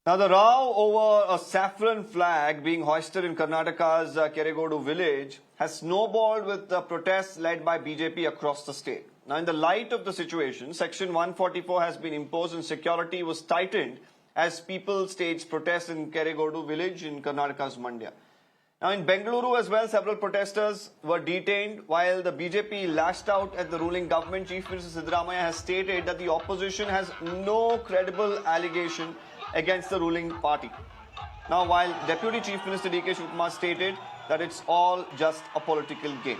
Now, the row over a saffron flag being hoisted in Karnataka's Keregodu village has snowballed with the protests led by BJP across the state. Now, in the light of the situation, Section 144 has been imposed and security was tightened as people staged protests in Keregodu village in Karnataka's Mandya. Now, in Bengaluru as well, several protesters were detained while the BJP lashed out at the ruling government. Chief Minister Siddaramaiah has stated that the opposition has no credible allegation against the ruling party. Now, while Deputy Chief Minister D.K. Shivkumar stated that it's all just a political game.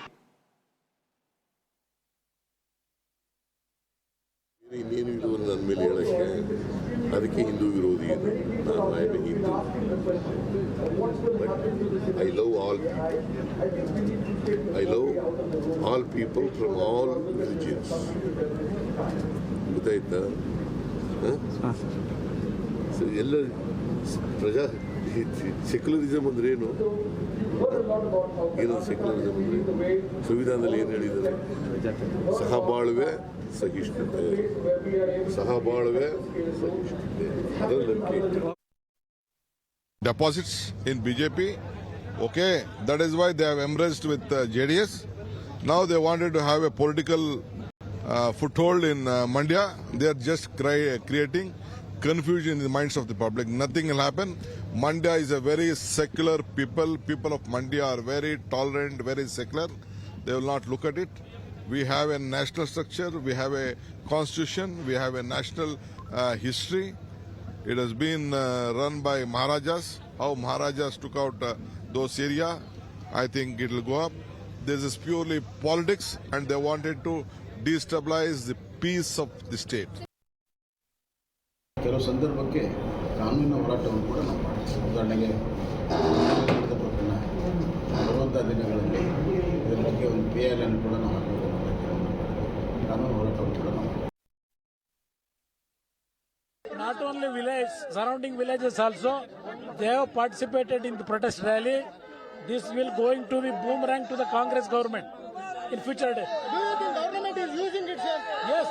ಅದಕ್ಕೆ ಹಿಂದೂ ವಿರೋಧಿ ನಾನು I am Hindu but I love all people from all religions ಗೊತ್ತಾಯ್ತಾ so ಎಲ್ಲ ಪ್ರಜಾ secularism ಅಂದ್ರೆ ಏನು secularism ಅಂದ್ರೆ ಸಂವಿಧಾನದಲ್ಲಿ ಏನು ಹೇಳಿದ್ದಾರೆ ಸಹಬಾಳ್ವೆ ಸಹಿಷ್ಣುತೆ ಸಹಬಾಳ್ವೆ ಸಹಿಷ್ಣುತೆ deposits in BJP. Okay, that is why they have embraced with JDS. Now they wanted to have a political foothold in Mandya. They are just creating confusion in the minds of the public. Nothing will happen. Mandya is a very secular people. People of Mandya are very tolerant, very secular. They will not look at it. We have a national structure. We have a constitution. We have a national history. It has been run by Maharajas. How Maharajas took out those areas, I think it will go up. This is purely politics and they wanted to destabilize the peace of the state. ಕೆಲವು ಸಂದರ್ಭಕ್ಕೆ ಕಾನೂನಿನ ಹೋರಾಟವನ್ನು ಕೂಡ ನಾವು ಮಾಡ್ತೀವಿ. ಉದಾಹರಣೆಗೆ ಪ್ರಕರಣ ಬರುವಂಥ ದಿನಗಳಲ್ಲಿ ಇದರ ಬಗ್ಗೆ ಒಂದು PL ಅನ್ನು ಕೂಡ ನಾವು ಹಾಕಬೇಕು. ಕಾನೂನು ಹೋರಾಟವನ್ನು ಕೂಡ ನಾವು Not only village, surrounding villages also, they have participated in the protest rally. This will going to be boomerang to the Congress government in future days. Do you think government is using it, sir? Yes,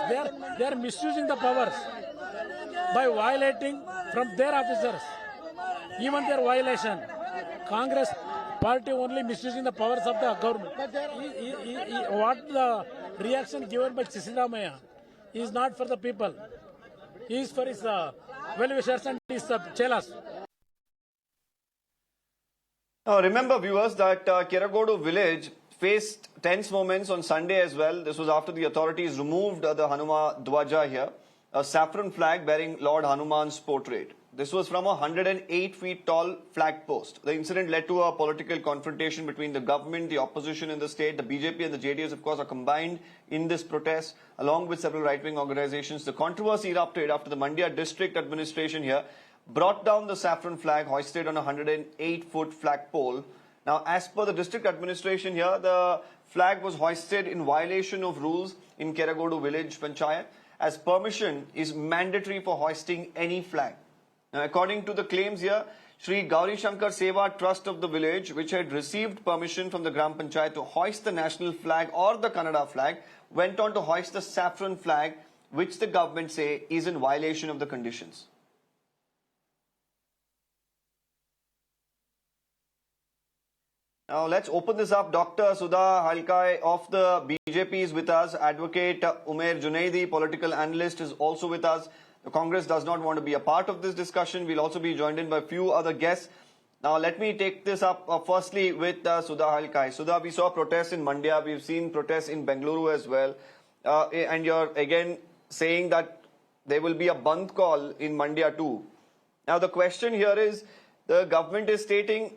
they are misusing the powers by violating from their officers. Even their violation, Congress party only misusing the powers of the government. What the reaction given by Siddaramaiah is not for the people. He is for his well-wishers and his chelas. Now, remember, viewers, that Keregodu village faced tense moments on Sunday as well. This was after the authorities removed the Hanuma Dwaja here, a saffron flag bearing Lord Hanuman's portrait. This was from a 108 feet tall flag post. The incident led to a political confrontation between the government, the opposition in the state. The BJP and the JDS, of course, are combined in this protest, along with several right-wing organizations. The controversy erupted after the Mandya district administration here brought down the saffron flag hoisted on a 108-foot flagpole. Now, as per the district administration here, the flag was hoisted in violation of rules in Keregodu village panchayat, as permission is mandatory for hoisting any flag. Now, according to the claims here, Sri Gauri Shankar Seva Trust of the village, which had received permission from the Gram Panchayat to hoist the national flag or the Kannada flag, went on to hoist the saffron flag, which the government say is in violation of the conditions. Now, let's open this up. Dr. Sudha Halkai of the BJP is with us. Advocate Umer Junaidi, political analyst, is also with us. The Congress does not want to be a part of this discussion. We'll also be joined in by a few other guests. Now, let me take this up firstly with Sudha Halkai. Sudha, we saw protests in Mandya. We've seen protests in Bengaluru as well. And you're again saying that there will be a Bandh call in Mandya too. Now, the question here is, the government is stating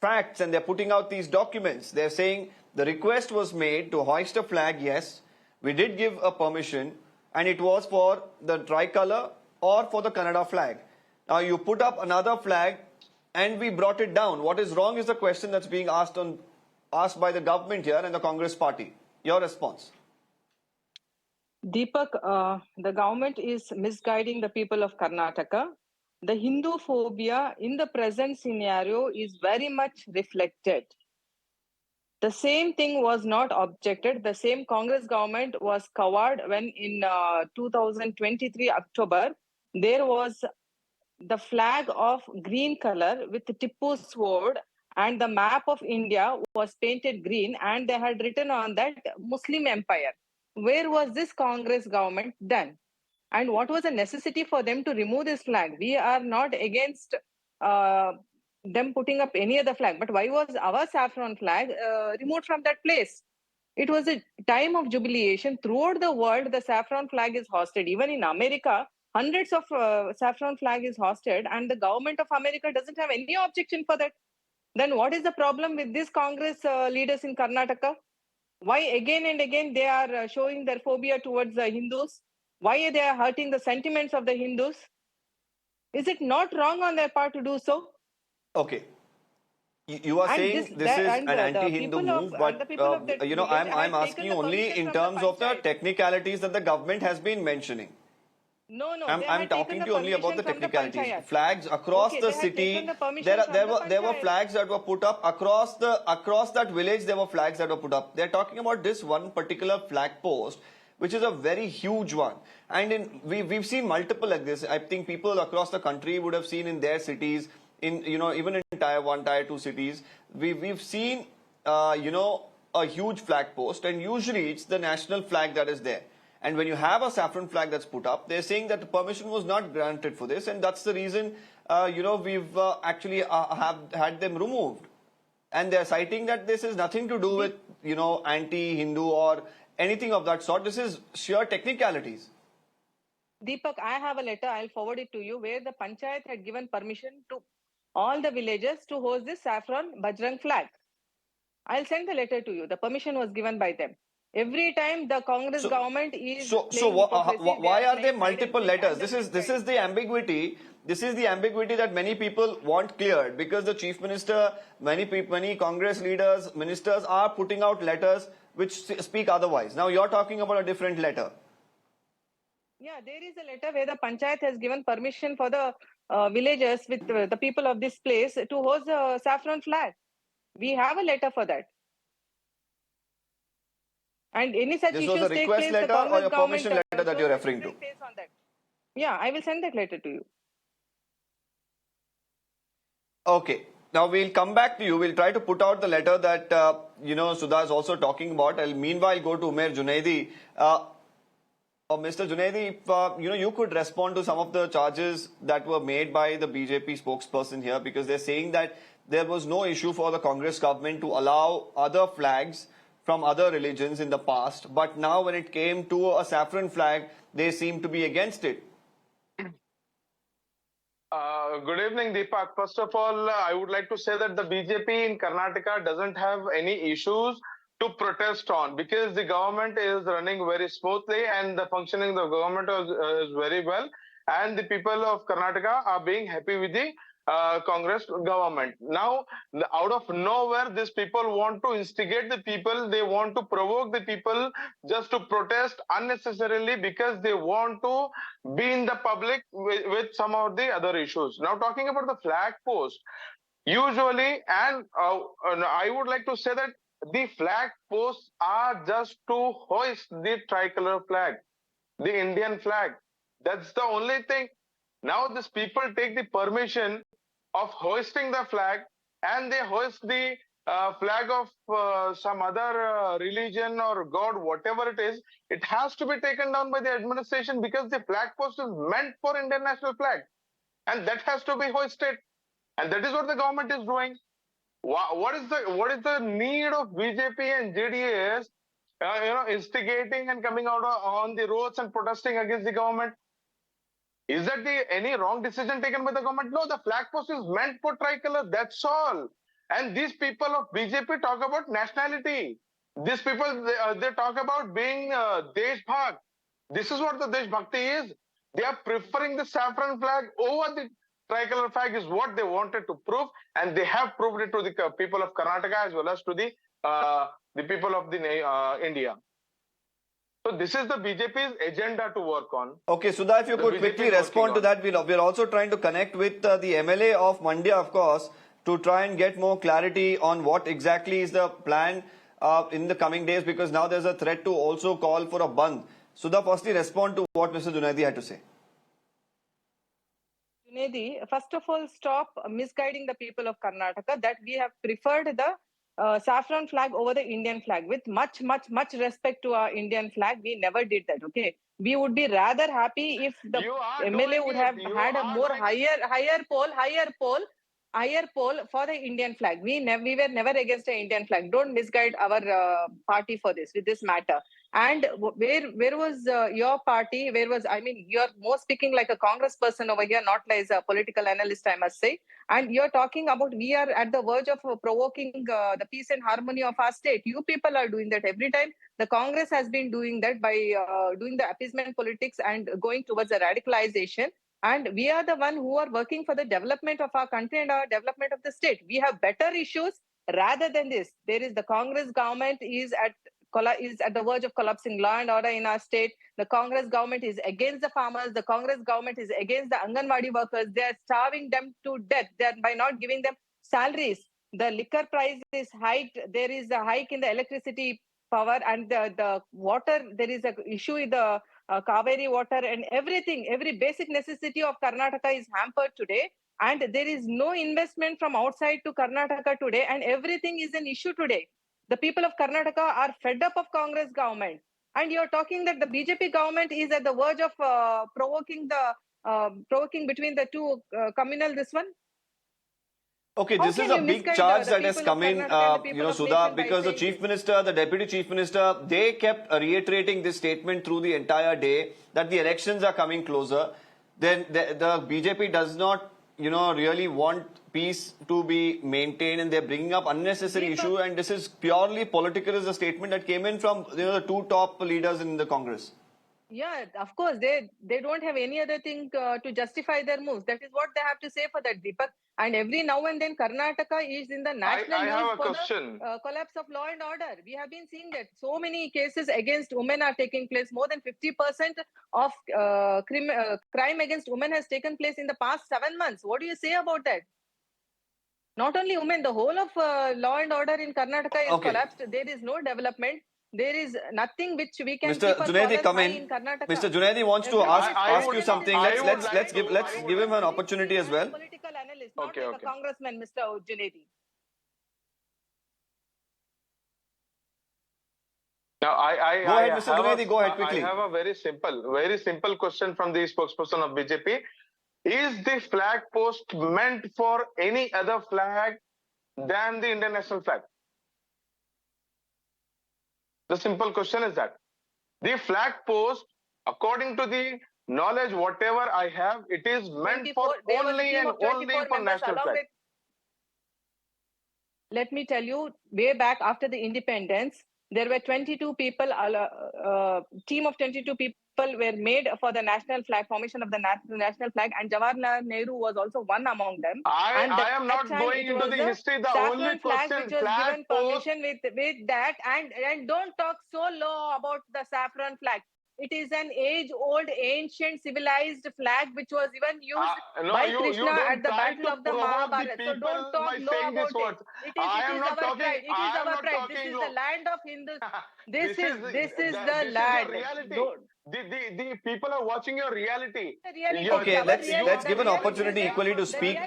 facts and they're putting out these documents. They're saying the request was made to hoist a flag. Yes, we did give a permission, and it was for the tricolor or for the Kannada flag. Now, you put up another flag and we brought it down. What is wrong is the question that's being asked by the government here and the Congress party. Your response? Deepak, the government is misguiding the people of Karnataka. The Hindu phobia in the present scenario is very much reflected. The same thing was not objected. The same Congress government was covered when in 2023 October, there was the flag of green color with Tipu's sword and the map of India was painted green, and they had written on that Muslim Empire. Where was this Congress government done? And what was the necessity for them to remove this flag? We are not against them putting up any other flag, but why was our saffron flag removed from that place? It was a time of jubilation. Throughout the world, the saffron flag is hosted. Even in America, hundreds of saffron flag is hosted, and the government of America doesn't have any objection for that. Then what is the problem with these Congress leaders in Karnataka? Why again and again they are showing their phobia towards the Hindus? Why they are hurting the sentiments of the Hindus? Is it not wrong on their part to do so? Okay. You are And saying this is an anti-Hindu move, but I'm asking you only in terms of the technicalities that the government has been mentioning. No, I'm talking to you only about the technicalities. Flags across the city. There were flags that were put up across that village. There were flags that were put up. They're talking about this one particular flag post, which is a very huge one. And we've seen multiple like this. I think people across the country would have seen in their cities, even in Tier 1, Tier 2 cities, we've seen a huge flag post, and usually it's the national flag that is there. And when you have a saffron flag that's put up, they're saying that the permission was not granted for this, and that's the reason, we've actually have had them removed. And they're citing that this is nothing to do with, anti-Hindu or anything of that sort. This is sheer technicalities. Deepak, I have a letter, I'll forward it to you, where the panchayat had given permission to all the villagers to host this saffron Bajrang flag. I'll send the letter to you. The permission was given by them. Every time the Congress government is why are there multiple letters? This is the ambiguity. This is the ambiguity that many people want cleared, because the chief minister, many Congress leaders, ministers are putting out letters which speak otherwise. Now you're talking about a different letter. Yeah, there is a letter where the panchayat has given permission for the villagers with the people of this place to host the saffron flag. We have a letter for that. And any such This issues was a take request place, letter the or a Congress permission letter that you're referring to? on that. Yeah, I will send that letter to you. Okay. Now we'll come back to you. We'll try to put out the letter that, Sudha is also talking about. I'll meanwhile go to Umer Junaidi. Mr. Junaidi, if you could respond to some of the charges that were made by the BJP spokesperson here, because they're saying that there was no issue for the Congress government to allow other flags from other religions in the past, but now when it came to a saffron flag, they seem to be against it. Good evening, Deepak. First of all, I would like to say that the BJP in Karnataka doesn't have any issues to protest on, because the government is running very smoothly and the functioning of the government is very well, and the people of Karnataka are being happy with the Congress government. Now, out of nowhere, these people want to instigate the people, they want to provoke the people just to protest unnecessarily, because they want to be in the public with some of the other issues. Now, talking about the flag post, usually, and I would like to say that the flag posts are just to hoist the tricolor flag, the Indian flag. That's the only thing. Now, these people take the permission of hoisting the flag, and they hoist the flag of some other religion or god, whatever it is. It has to be taken down by the administration, because the flag post is meant for Indian national flag, and that has to be hoisted. And that is what the government is doing. What is the need of BJP and JDS, instigating and coming out on the roads and protesting against the government? Is that any wrong decision taken by the government? No, the flag post is meant for tricolor. That's all. And these people of BJP talk about nationality. These people, they talk about being Deshbhakt. This is what the Deshbhakti is. They are preferring the saffron flag over the tricolor flag, is what they wanted to prove, and they have proved it to the people of Karnataka as well as to the people of the India. So this is the BJP's agenda to work on. Okay, Sudha, if you could quickly respond to that. We're also trying to connect with the MLA of Mandya, of course, to try and get more clarity on what exactly is the plan in the coming days, because now there's a threat to also call for a bandh. Sudha, firstly respond to what Mr. Junaidi had to say. Junaidi, first of all, stop misguiding the people of Karnataka that we have preferred the saffron flag over the Indian flag. With much respect to our Indian flag, we never did that. Okay, we would be rather happy if the You are MLA doing would it. have You had a are more doing higher poll for the Indian flag. We were never against the Indian flag. Don't misguide our party for this with this matter. And where was your party? Where was, I mean, you're more speaking like a Congress person over here, not like a political analyst, I must say. And you're talking about we are at the verge of provoking the peace and harmony of our state. You people are doing that every time. The Congress has been doing that by doing the appeasement politics and going towards the radicalization. And we are the one who are working for the development of our country and our development of the state. We have better issues rather than this. There is the Congress government is at the verge of collapsing law and order in our state. The Congress government is against the farmers. The Congress government is against the Anganwadi workers. They are starving them to death by not giving them salaries. The liquor price is hiked. There is a hike in the electricity power and the water. There is an issue with the Kaveri water and everything. Every basic necessity of Karnataka is hampered today. And there is no investment from outside to Karnataka today. And everything is an issue today. The people of Karnataka are fed up of Congress government. And you're talking that the BJP government is at the verge of provoking between the two communal this one. Okay, How this is can a you big misguide charge the that has people of come in, Karnataka and the people of Sudha, nation by because the saying Chief this? Minister, the Deputy Chief Minister, they kept reiterating this statement through the entire day that the elections are coming closer. Then the BJP does not, really want peace to be maintained, and they're bringing up unnecessary issue. And this is purely political, is a statement that came in from the two top leaders in the Congress. Yeah, of course, they don't have any other thing to justify their moves. That is what they have to say for that, Deepak. And every now and then, Karnataka is in the national I news have a for question. the collapse of law and order. We have been seeing that so many cases against women are taking place. More than 50% of crime against women has taken place in the past 7 months. What do you say about that? Not only women, the whole of law and order in Karnataka is collapsed. There is no development. There is nothing which we can Mr. keep our Junaidi, collars come high in. in Karnataka. Mr. Junaidi wants to ask you something. Let's give him an opportunity as well. Political analyst, not like a congressman, Mr. Junaidi. Now, Go ahead, Mr. Junaidi, go ahead quickly. I have a very simple question from the spokesperson of BJP. Is the flag post meant for any other flag than the Indian national flag? The simple question is that. The flag post, according to the knowledge, whatever I have, it is meant for only and only for national flag. Let me tell you, way back after the independence, there were 22 people, team of 22 people were made for the national flag, formation of the national flag, and Jawaharlal Nehru was also one among them. I am not going into the history. The only flag question, which was given permission with that, and don't talk so low about the saffron flag. It is an age-old, ancient, civilized flag which was even used by Krishna at the battle of the Mahabharata. So don't talk low about it. It is our pride. It is our pride. This is the land of Hindus. This is the land. The people are watching your reality. Okay, let's give an opportunity equally to speak.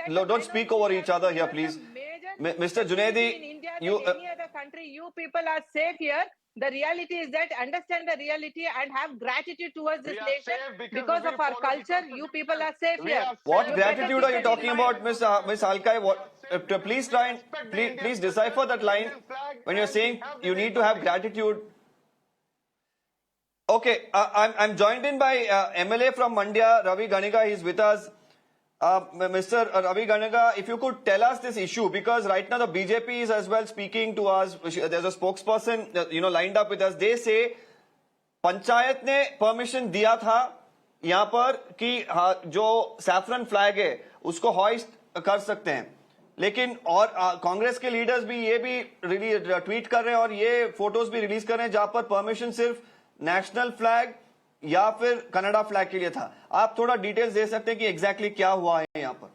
Don't speak over each other here, please. Mr. Junaidi, any other country, you people are safe here. The reality is that understand the reality and have gratitude towards this nation because of our culture. You people are safe here. What gratitude are you talking about, Miss Halkai? Please try and please decipher that line when you're saying you need to have gratitude. Okay, I'm joined in by MLA from Mandya, Ravi Ganiga. He's with us. Mr. Ravi Ganiga, if you could tell us this issue, because right now the BJP is as well speaking to us. There's a spokesperson, lined up with us. They say, panchayat ने permission दिया था यहाँ पर कि जो saffron flag है उसको hoist कर सकते हैं, लेकिन और कांग्रेस के लीडर्स भी ये भी ट्वीट कर रहे हैं और ये फोटोज भी रिलीज कर रहे हैं जहां पर परमिशन सिर्फ नेशनल फ्लैग या फिर कनाडा फ्लैग के लिए था. आप थोड़ा डिटेल्स दे सकते हैं कि एग्जैक्टली क्या हुआ है यहाँ पर?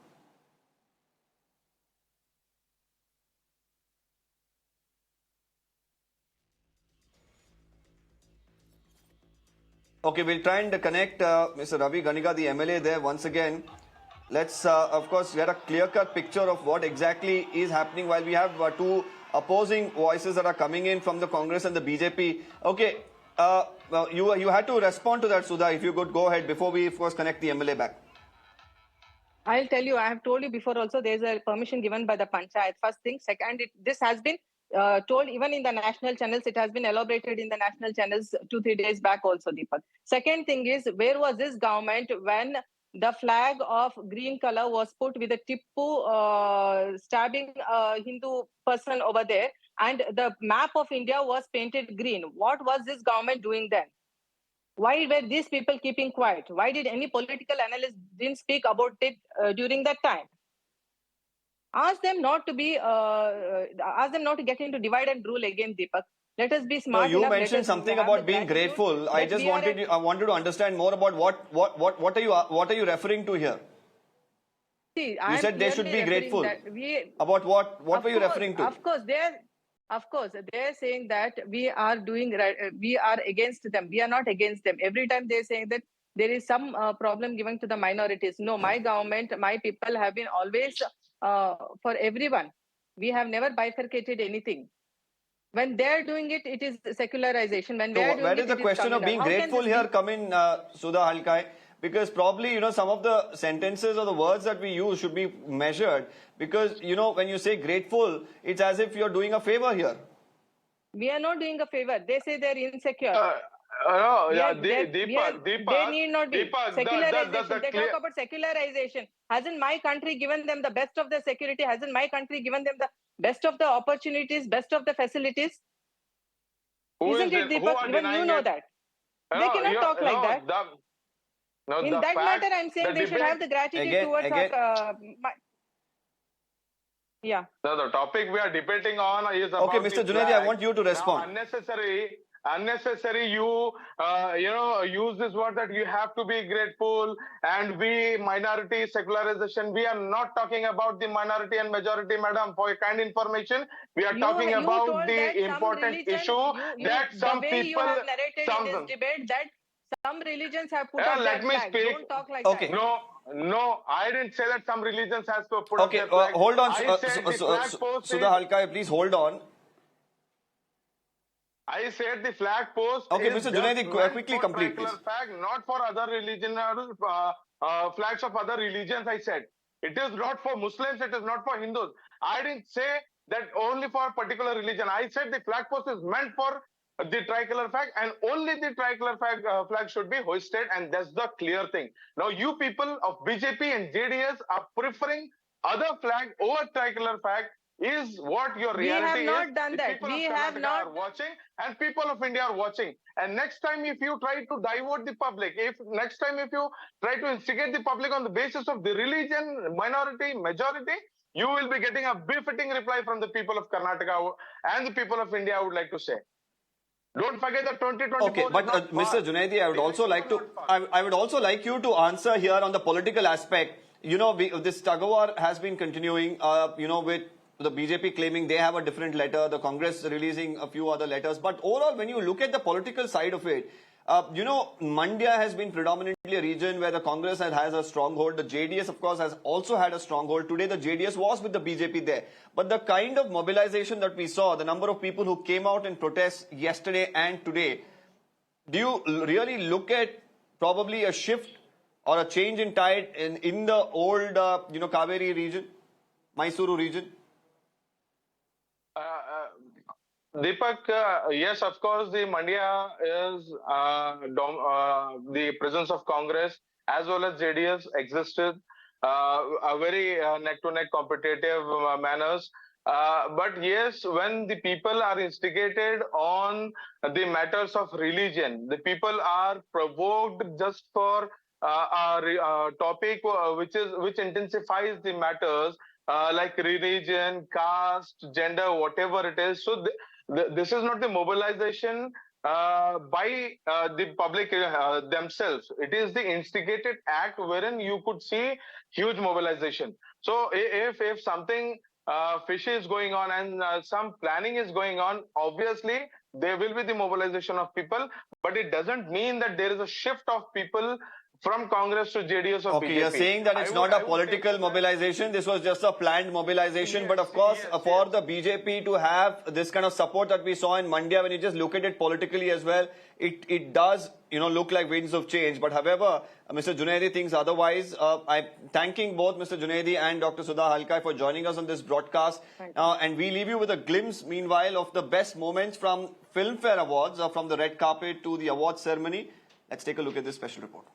Okay, we'll try and connect Mr. Ravi Ganiga, the MLA there once again. let's of course get a clear-cut picture of what exactly is happening while we have two opposing voices that are coming in from the Congress and the BJP. Okay, you had to respond to that, Sudha. If you could go ahead before we, of course, connect the MLA back. I'll tell you, I have told you before also, there's a permission given by the Panchayat. First thing. Second, this has been told even in the national channels. It has been elaborated in the national channels 2-3 days back also, Deepak. Second thing is, where was this government when the flag of green color was put with a Tippu stabbing a Hindu person over there, and the map of India was painted green? What was this government doing then? Why were these people keeping quiet? Why did any political analyst didn't speak about it during that time? Ask them not to get into divide and rule again, Deepak. Let us be smart. No, you enough. mentioned something about being grateful. I just wanted to understand more about what are you referring to here? See, you said they should be grateful. About what were you referring to? Of course, they're saying that we are against them. We are not against them. Every time they're saying that there is some problem given to the minorities. No, my government, my people have been always for everyone. We have never bifurcated anything. When they're doing it, it is secularization. When they're doing where did the question of being grateful here come in, Sudha Halkai? Because probably, some of the sentences or the words that we use should be measured. Because, when you say grateful, it's as if you're doing a favor here. We are not doing a favor. They say they're insecure. Deepak, they need not be. Deepak, Secularization. They talk about secularization. Hasn't my country given them the best of the security? Hasn't my country given them the best of the opportunities, best of the facilities? Isn't it, Deepak? Even you know that. They cannot talk like that. In that matter, I'm saying they should have the gratitude towards our... Yeah. The topic we are debating on is about... Okay, Mr. Junaidi, I want you to respond. Now, unnecessary you use this word that you have to be grateful, and we minority secularization. We are not talking about the minority and majority, madam. For your kind information, we are talking about the important issue that some people... You have narrated in this debate that some religions have put up their flag. Don't talk like that. No, I didn't say that some religions has to put up their flag. Hold on, Sudha Halkai, please hold on. I said the flag post. Okay, Mr. Junaidi, quickly complete, please. Flag, not for other religion, flags of other religions. I said it is not for Muslims. It is not for Hindus. I didn't say that only for a particular religion. I said the flag post is meant for the tricolor flag, and only the tricolor flag should be hoisted, and that's the clear thing. Now, you people of BJP and JDS are preferring other flag over tricolor flag. Is what your reality is. We have not done that. We have not. Are watching, and people of India are watching. And next time, if you try to divert the public, if you try to instigate the public on the basis of the religion, minority, majority, you will be getting a befitting reply from the people of Karnataka and the people of India. I would like to say. Don't forget that 2024. Okay, but Mr. Junaidi, I would also like you to answer here on the political aspect. This tug of war has been continuing. With the BJP claiming they have a different letter, the Congress releasing a few other letters. But overall, when you look at the political side of it, Mandya has been predominantly a region where the Congress has a stronghold. The JDS, of course, has also had a stronghold. Today, the JDS was with the BJP there. But the kind of mobilization that we saw, the number of people who came out in protest yesterday and today, do you really look at probably a shift or a change in tide in the old, Kaveri region, Mysuru region? Deepak, yes, of course, the Mandya is the presence of Congress as well as JDS existed a very neck-to-neck competitive manners. But yes, when the people are instigated on the matters of religion, the people are provoked just for a topic which intensifies the matters like religion, caste, gender, whatever it is. So this is not the mobilization by the public themselves. It is the instigated act wherein you could see huge mobilization. So if something fishy is going on and some planning is going on, obviously there will be the mobilization of people, but it doesn't mean that there is a shift of people from Congress to JDS or Okay, BJP. you're saying that it's not a political mobilization, this was just a planned mobilization, Yes, but of course, yes, for yes. the BJP to have this kind of support that we saw in Mandya, when you just look at it politically as well, it does, look like winds of change. But however, Mr. Junaidi thinks otherwise. I'm thanking both Mr. Junaidi and Dr. Sudha Halkai for joining us on this broadcast. And we leave you with a glimpse, meanwhile, of the best moments from Filmfare Awards, from the red carpet to the awards ceremony. Let's take a look at this special report.